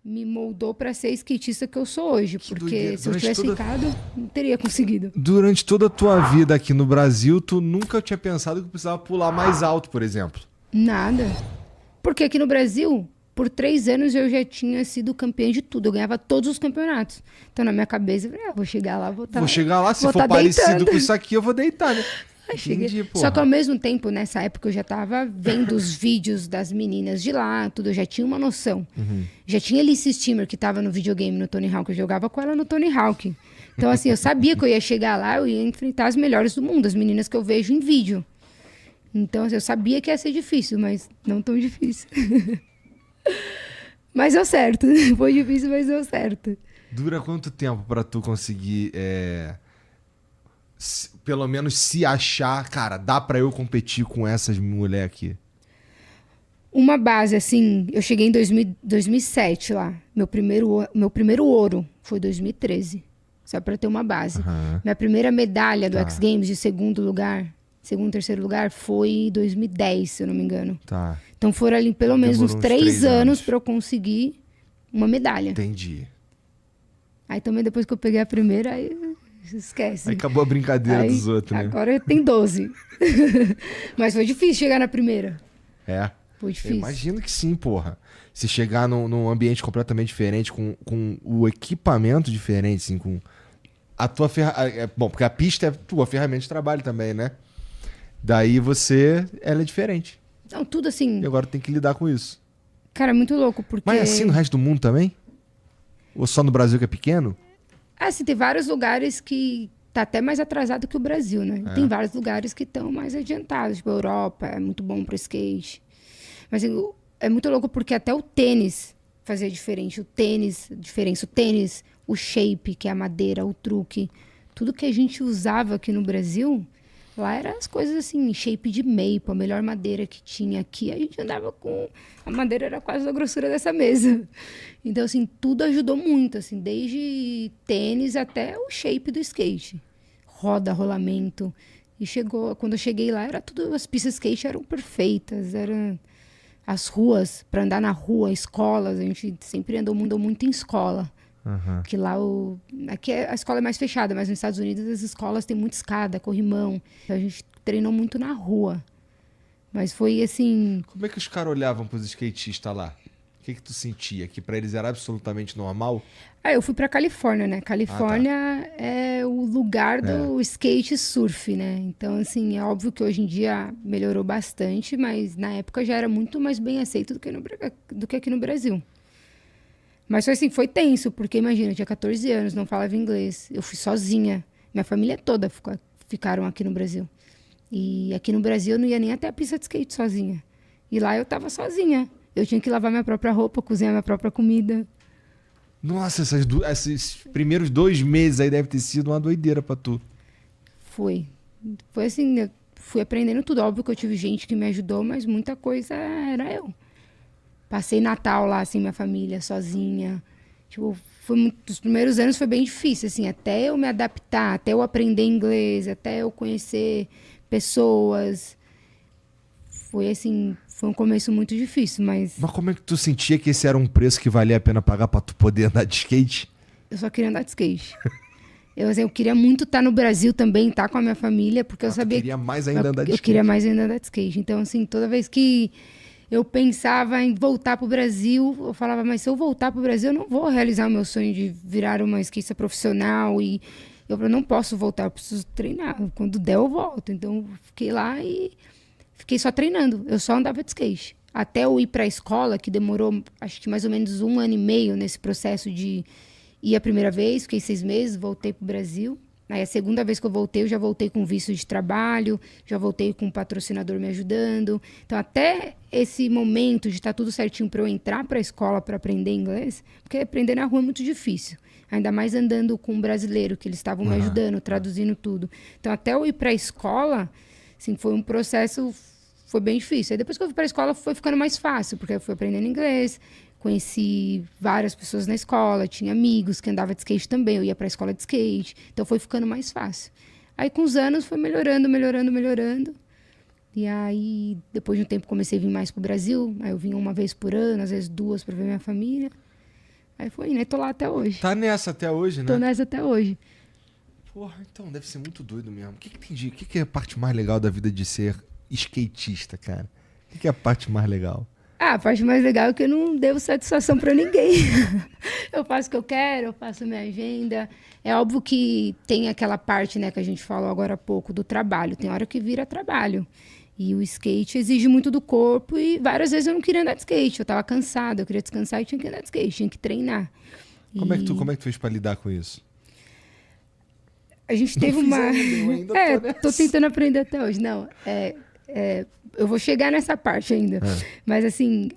me moldou para ser skatista que eu sou hoje. Porque doideira. se eu tivesse ficado, não teria conseguido. Durante toda a tua vida aqui no Brasil, tu nunca tinha pensado que precisava pular mais alto, por exemplo? Nada. Porque aqui no Brasil, por 3 anos eu já tinha sido campeã de tudo. Eu ganhava todos os campeonatos. Então na minha cabeça, eu falei, vou chegar lá, Vou chegar lá, se vou for tá parecido deitando. com isso aqui, eu vou deitar, né? Aí cheguei. Entendi, porra. Só que ao mesmo tempo, nessa época, eu já tava vendo os vídeos das meninas de lá, tudo, eu já tinha uma noção. Já tinha Alice Steamer, que tava no videogame no Tony Hawk, eu jogava com ela no Tony Hawk. Então, assim, eu sabia que eu ia chegar lá, eu ia enfrentar as melhores do mundo, as meninas que eu vejo em vídeo. Então, assim, eu sabia que ia ser difícil, mas não tão difícil. Mas deu certo. Foi difícil, mas deu certo. Dura quanto tempo pra tu conseguir, pelo menos se achar, cara, dá pra eu competir com essas mulheres aqui? Uma base, assim, eu cheguei em 2007 lá. Meu primeiro ouro foi 2013. Só pra ter uma base. Minha primeira medalha do X Games de segundo, terceiro lugar, foi em 2010, se eu não me engano. Tá. Então foram ali pelo menos uns 3 anos pra eu conseguir uma medalha. Entendi. Aí também depois que eu peguei a primeira, aí esquece. Aí acabou a brincadeira Aí, dos outros, né? Agora tem 12. Mas foi difícil chegar na primeira. É. Foi Eu difícil. imagino que sim, porra. Se chegar num ambiente completamente diferente, com o equipamento diferente, assim, com a tua ferramenta. Bom, porque a pista é tua ferramenta de trabalho também, né? Daí ela é diferente. Então, tudo assim, E agora tem que lidar com isso. cara, muito louco, porque... Mas é assim no resto do mundo também? Ou só no Brasil que é pequeno? Assim, tem vários lugares que tá até mais atrasado que o Brasil, né? Tem vários lugares que estão mais adiantados. Tipo, a Europa é muito bom pro skate. Mas assim, é muito louco porque até o tênis fazia diferente. O tênis, o shape, que é a madeira, o truque. Tudo que a gente usava aqui no Brasil, lá eram as coisas assim, shape de maple, a melhor madeira que tinha aqui. A gente andava com... A madeira era quase da grossura dessa mesa. Então, assim, tudo ajudou muito, assim, desde tênis até o shape do skate. Roda, rolamento. E quando eu cheguei lá, era tudo, as pistas de skate eram perfeitas, eram as ruas, para andar na rua, escolas, a gente sempre andou muito em escola. Que lá aqui a escola é mais fechada, mas nos Estados Unidos as escolas têm muita escada, corrimão. Então a gente treinou muito na rua. Mas foi assim... Como é que os caras olhavam pros skatistas lá? O que tu sentia? Que pra eles era absolutamente normal? Eu fui pra Califórnia, né? Califórnia é o lugar do skate surf, né? Então, assim, é óbvio que hoje em dia melhorou bastante, mas na época já era muito mais bem aceito do que aqui no Brasil. Mas foi assim, foi tenso, porque imagina, eu tinha 14 anos, não falava inglês. Eu fui sozinha. Minha família toda ficaram aqui no Brasil. E aqui no Brasil eu não ia nem até a pista de skate sozinha. E lá eu tava sozinha. Eu tinha que lavar minha própria roupa, cozinhar minha própria comida. Nossa, esses primeiros 2 meses aí deve ter sido uma doideira pra tu. Foi assim, eu fui aprendendo tudo. Óbvio que eu tive gente que me ajudou, mas muita coisa era eu. Passei Natal lá, assim, minha família, sozinha. Tipo, os primeiros anos foi bem difícil, assim, até eu me adaptar, até eu aprender inglês, até eu conhecer pessoas. Foi assim, foi um começo muito difícil, mas Mas como é que tu sentia que esse era um preço que valia a pena pagar pra tu poder andar de skate? eu só queria andar de skate. Eu queria muito estar no Brasil também, estar com a minha família, porque eu sabia... Tu queria mais ainda andar de skate. Eu queria mais ainda andar de skate. Então, assim, toda vez que eu pensava em voltar pro Brasil, eu falava, mas se eu voltar pro Brasil, eu não vou realizar o meu sonho de virar uma skatista profissional. E eu não posso voltar, eu preciso treinar. Quando der, eu volto. Então, eu fiquei lá e fiquei só treinando. Eu só andava de skate. Até eu ir para a escola, que demorou, acho que mais ou menos 1 ano e meio nesse processo de ir a primeira vez. Fiquei 6 meses, voltei pro Brasil. Aí a segunda vez que eu voltei, eu já voltei com visto de trabalho, já voltei com um patrocinador me ajudando. Então, até esse momento de estar tudo certinho para eu entrar para a escola para aprender inglês, porque aprender na rua é muito difícil. Ainda mais andando com um brasileiro, que eles estavam me ajudando, traduzindo tudo. Então, até eu ir para a escola, assim, foi um processo, foi bem difícil. Aí depois que eu fui para a escola, foi ficando mais fácil, porque eu fui aprendendo inglês, conheci várias pessoas na escola, tinha amigos que andavam de skate também, eu ia para a escola de skate, então foi ficando mais fácil. Aí com os anos foi melhorando. E aí, depois de um tempo, comecei a vir mais pro Brasil. Aí eu vinha uma vez por ano, às vezes 2, para ver minha família. Aí foi, né? Tô lá até hoje. Tá nessa até hoje, né? Tô nessa até hoje. Porra, então deve ser muito doido mesmo. O que que tem de... O que que é a parte mais legal da vida de ser skatista, cara? O que que é a parte mais legal? Ah, a parte mais legal é que eu não devo satisfação pra ninguém. Eu faço o que eu quero, eu faço a minha agenda. É óbvio que tem aquela parte, né, que a gente falou agora há pouco, do trabalho. Tem hora que vira trabalho. E o skate exige muito do corpo e várias vezes eu não queria andar de skate. Eu tava cansada, eu queria descansar e tinha que andar de skate, tinha que treinar. Como é que tu fez pra lidar com isso? A gente teve Não fiz uma. ainda, eu ainda tô nessa. Tô tentando aprender até hoje. Não, eu vou chegar nessa parte ainda. Mas, assim,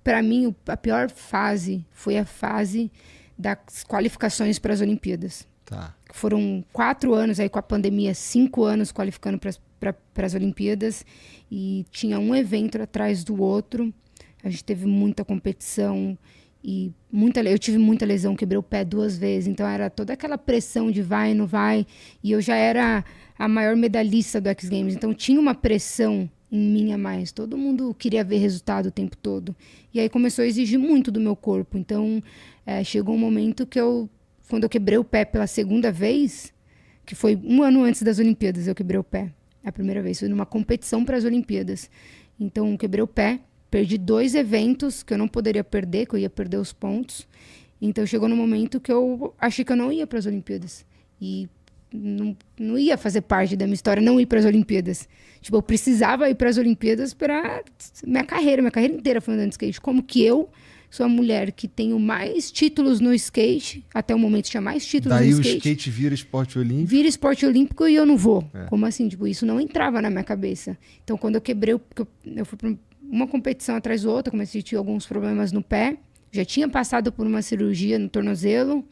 para mim, a pior fase foi a fase das qualificações para as Olimpíadas. Tá. Foram 4 anos aí com a pandemia, 5 anos qualificando para as Olimpíadas. E tinha um evento atrás do outro. A gente teve muita competição. E eu tive muita lesão, quebrei o pé 2 vezes, então era toda aquela pressão de vai, não vai, e eu já era a maior medalhista do X Games, então tinha uma pressão em mim a mais, todo mundo queria ver resultado o tempo todo, e aí começou a exigir muito do meu corpo, então chegou um momento que quando eu quebrei o pé pela segunda vez, que foi 1 ano antes das Olimpíadas, eu quebrei o pé, a primeira vez, foi numa competição para as Olimpíadas, então eu quebrei o pé, perdi 2 eventos que eu não poderia perder, que eu ia perder os pontos. Então chegou no momento que eu achei que eu não ia para as Olimpíadas. E não ia fazer parte da minha história não ir para as Olimpíadas. Tipo, eu precisava ir para as Olimpíadas para minha carreira inteira foi andando de skate. Como que eu sou a mulher que tenho mais títulos no skate, até o momento tinha mais títulos Daí no o skate vira esporte olímpico? Vira esporte olímpico e eu não vou. Como assim? Tipo, isso não entrava na minha cabeça. Então, quando eu quebrei, eu fui para uma competição atrás da outra, comecei a ter alguns problemas no pé. Já tinha passado por uma cirurgia no tornozelo.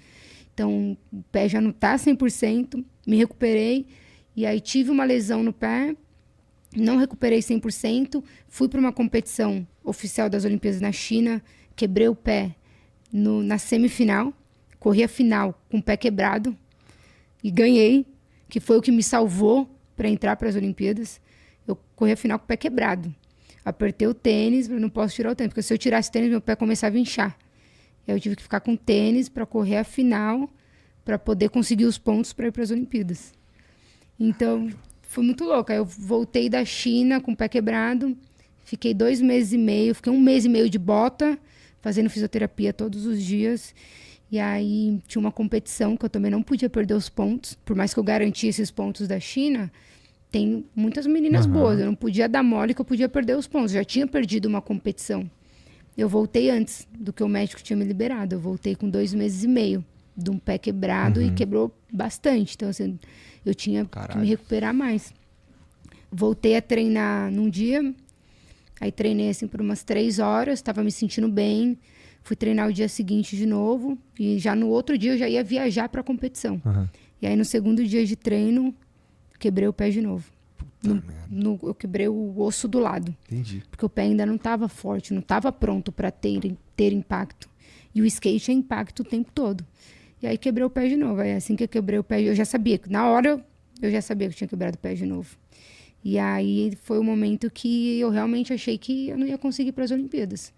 Então, o pé já não tá 100%. Me recuperei. E aí, tive uma lesão no pé. Não recuperei 100%. Fui para uma competição oficial das Olimpíadas na China. Quebrei o pé na semifinal. Corri a final com o pé quebrado. E ganhei, que foi o que me salvou para entrar para as Olimpíadas. Eu corri a final com o pé quebrado. Apertei o tênis, não posso tirar o tênis, porque se eu tirasse o tênis, meu pé começava a inchar. Eu tive que ficar com tênis para correr a final, para poder conseguir os pontos para ir para as Olimpíadas. Então, foi muito louco. Aí eu voltei da China com o pé quebrado, fiquei 2 meses e meio, fiquei 1 mês e meio de bota, fazendo fisioterapia todos os dias. E aí tinha uma competição que eu também não podia perder os pontos, por mais que eu garantia esses pontos da China. Tem muitas meninas boas, eu não podia dar mole que eu podia perder os pontos. Já tinha perdido uma competição. Eu voltei antes do que o médico tinha me liberado. Eu voltei com 2 meses e meio de um pé quebrado e quebrou bastante. Então, assim, eu tinha que me recuperar mais. Voltei a treinar num dia. Aí treinei assim por umas 3 horas, estava me sentindo bem. Fui treinar o dia seguinte de novo. E já no outro dia eu já ia viajar para a competição. E aí no segundo dia de treino, quebrei o pé de novo. Eu quebrei o osso do lado. Entendi. Porque o pé ainda não estava forte, não estava pronto para ter impacto. E o skate é impacto o tempo todo. E aí quebrei o pé de novo. Aí assim que eu quebrei o pé, eu já sabia. Na hora, eu já sabia que eu tinha quebrado o pé de novo. E aí foi o momento que eu realmente achei que eu não ia conseguir para as Olimpíadas.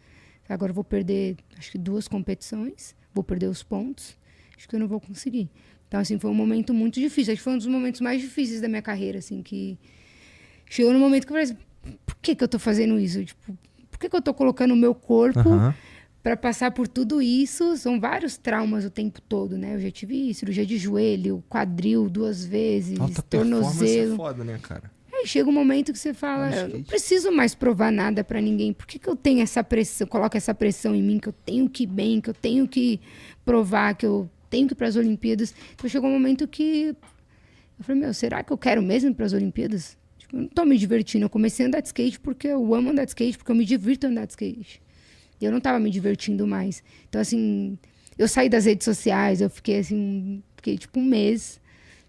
Agora eu vou perder, acho que 2 competições. Vou perder os pontos. Acho que eu não vou conseguir. Então, assim, foi um momento muito difícil. Acho que foi um dos momentos mais difíceis da minha carreira, assim, que... Chegou no momento que eu falei assim, por que eu tô fazendo isso? Tipo, por que eu tô colocando o meu corpo para passar por tudo isso? São vários traumas o tempo todo, né? Eu já tive cirurgia de joelho, quadril 2 vezes, Alta tornozelo. performance é foda, né, cara? Aí chega um momento que você fala, eu não preciso mais provar nada para ninguém. Por que eu tenho essa pressão, coloco essa pressão em mim, que eu tenho que ir bem, que eu tenho que provar, que eu tenho que ir para as Olimpíadas? Então chegou um momento que eu falei, será que eu quero mesmo ir para as Olimpíadas? Eu não tô me divertindo. Eu comecei a andar de skate porque eu amo andar de skate, porque eu me divirto andar de skate. E eu não tava me divertindo mais. Então, assim, eu saí das redes sociais, eu fiquei tipo 1 mês,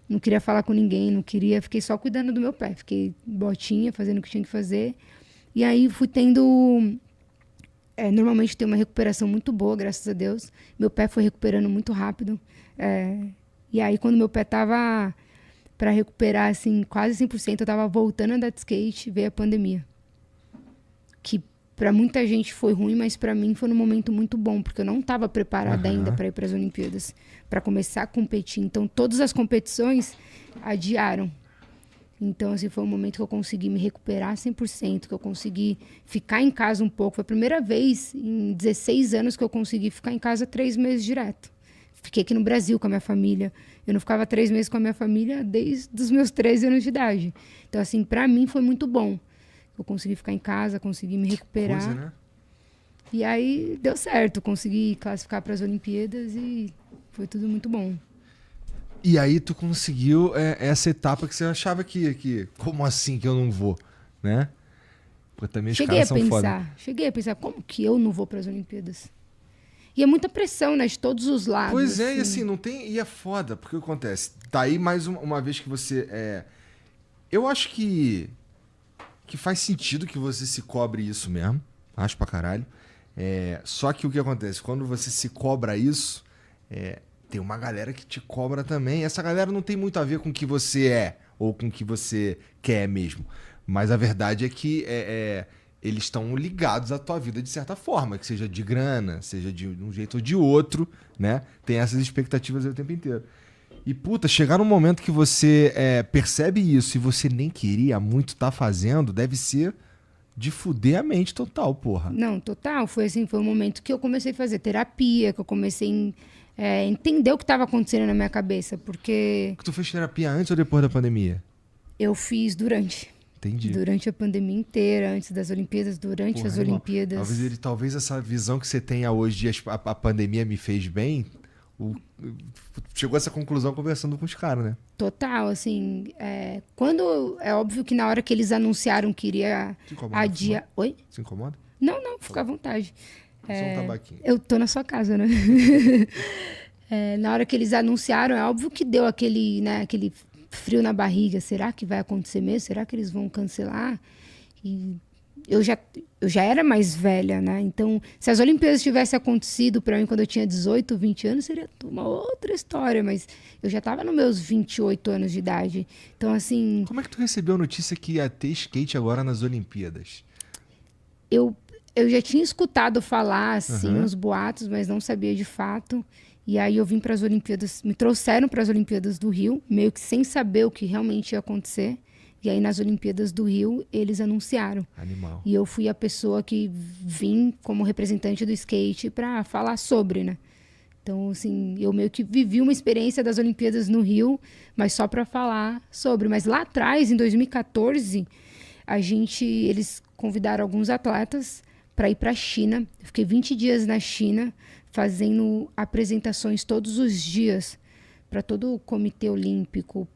não queria falar com ninguém, fiquei só cuidando do meu pé. Fiquei botinha, fazendo o que tinha que fazer. E aí fui tendo... normalmente tem uma recuperação muito boa, graças a Deus. Meu pé foi recuperando muito rápido. E aí, quando meu pé tava... para recuperar, assim, quase 100%, eu tava voltando a andar de skate, veio a pandemia. Que Para muita gente foi ruim, mas para mim foi um momento muito bom, porque eu não estava preparada ainda para ir para as Olimpíadas, para começar a competir. Então, todas as competições adiaram. Então, assim, foi um momento que eu consegui me recuperar 100%, que eu consegui ficar em casa um pouco. Foi a primeira vez em 16 anos que eu consegui ficar em casa 3 meses direto. Fiquei aqui no Brasil com a minha família. Eu não ficava 3 meses com a minha família desde os meus 13 anos de idade. Então, assim, para mim foi muito bom. Eu consegui ficar em casa, consegui me recuperar. Coisa, né? E aí deu certo, consegui classificar para as Olimpíadas e foi tudo muito bom. E aí tu conseguiu essa etapa que você achava que como assim que eu não vou, né? Porque também os caras são foda. Cheguei a pensar, como que eu não vou para as Olimpíadas? E é muita pressão, né, de todos os lados. Pois é, assim. e assim, não tem... E é foda, porque o que acontece? Tá aí mais uma vez que você... Eu acho que faz sentido que você se cobre isso mesmo. Acho pra caralho. Só que o que acontece? Quando você se cobra isso, tem uma galera que te cobra também. Essa galera não tem muito a ver com o que você é ou com o que você quer mesmo. Mas a verdade é que eles estão ligados à tua vida de certa forma, que seja de grana, seja de um jeito ou de outro, né? Tem essas expectativas aí o tempo inteiro. E, puta, chegar num momento que você percebe isso e você nem queria muito estar fazendo, deve ser de fuder a mente total, porra. Não, total. Foi assim, foi um momento que eu comecei a fazer terapia, que eu comecei a entender o que estava acontecendo na minha cabeça, porque... Tu fez terapia antes ou depois da pandemia? Eu fiz durante. Entendi. Durante a pandemia inteira, antes das Olimpíadas, durante as Olimpíadas. Talvez essa visão que você tenha hoje de a pandemia me fez bem... Chegou a essa conclusão conversando com os caras, né? Total, assim, quando é óbvio que na hora que eles anunciaram que iria adiar... Oi? Se incomoda? Não, fica à vontade. Só um tabaquinho. Eu tô na sua casa, né? Na hora que eles anunciaram, é óbvio que deu aquele frio na barriga. Será que vai acontecer mesmo? Será que eles vão cancelar? E eu já era mais velha, né? Então, se as Olimpíadas tivessem acontecido para mim quando eu tinha 18, 20 anos, seria uma outra história. Mas eu já estava nos meus 28 anos de idade. Então, assim... Como é que tu recebeu a notícia que ia ter skate agora nas Olimpíadas? Eu já tinha escutado falar, assim, uns boatos, mas não sabia de fato. E aí eu vim para as Olimpíadas, me trouxeram para as Olimpíadas do Rio, meio que sem saber o que realmente ia acontecer. E aí, nas Olimpíadas do Rio, eles anunciaram. Animal. E eu fui a pessoa que vim como representante do skate para falar sobre, né? Então, assim, eu meio que vivi uma experiência das Olimpíadas no Rio, mas só para falar sobre. Mas lá atrás, em 2014, eles convidaram alguns atletas para ir para a China. Eu fiquei 20 dias na China, fazendo apresentações todos os dias para todo o Comitê Olímpico,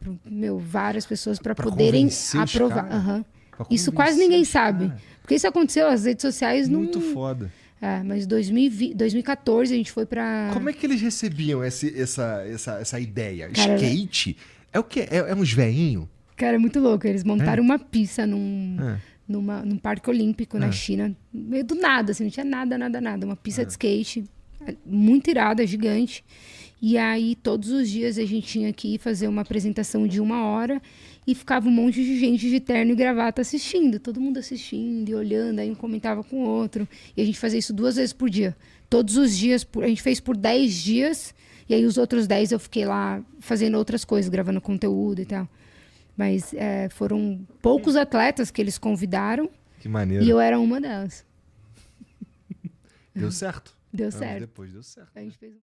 várias pessoas para poderem aprovar. Isso quase ninguém sabe. Porque isso aconteceu, as redes sociais não... Muito foda. Mas 2014 a gente foi para... Como é que eles recebiam essa ideia? Cara, skate? É o quê? É uns veinhos? Cara, é muito louco. Eles montaram uma pista num parque olímpico na China, meio do nada, assim, não tinha nada. Uma pista de skate muito irada, gigante. E aí, todos os dias, a gente tinha que ir fazer uma apresentação de 1 hora e ficava um monte de gente de terno e gravata assistindo. Todo mundo assistindo e olhando, aí um comentava com o outro. E a gente fazia isso 2 vezes por dia. Todos os dias, a gente fez por 10 dias. E aí, os outros 10 eu fiquei lá fazendo outras coisas, gravando conteúdo e tal. Mas foram poucos atletas que eles convidaram. Que maneiro. E eu era uma delas. Deu certo. Deu certo. Depois deu certo. A gente fez...